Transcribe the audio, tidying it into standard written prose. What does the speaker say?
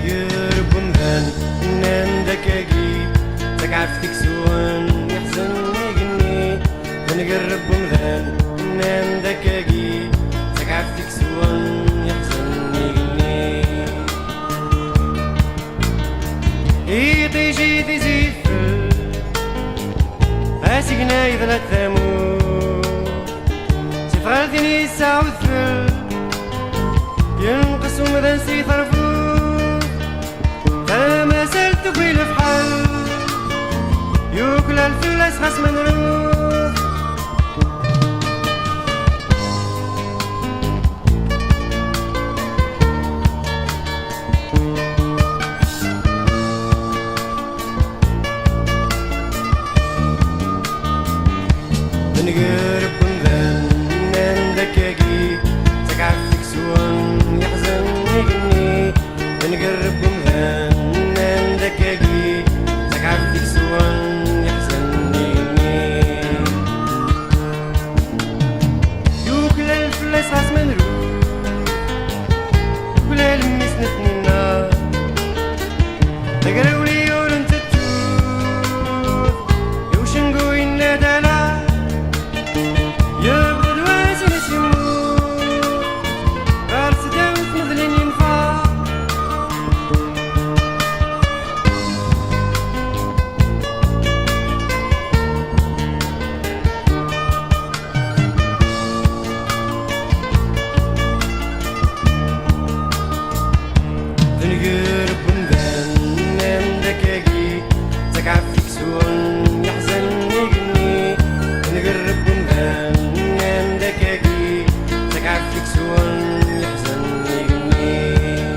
يربون ذن نندكاكي تكعفتك سوان يحزن يغني نقرب ذن نندكاكي تكعفتك سوان يحزن يغني يطيجي تزيد أسقنا إذا الثمود سفغالتني الساعة والثل ينقص مذن سي طرفوف فما سلت قبيل فحل يوكل الفلاس خاص منروف نقرب مذن نندكاكي تكعفتك سوان يحزن يغني نقرب مذن نندكاكي تكعفتك سوان يحزن يغني يوكل الفلاس خاص منروف ولا لمس نتنينا تقراولي ورنت تشوف يوشنقو ينادالا نقرب مذن نندكاكي تكعفتك سوان يحزن يغني نقرب مذن نندكاكي تكعفتك سوان يحزن يغني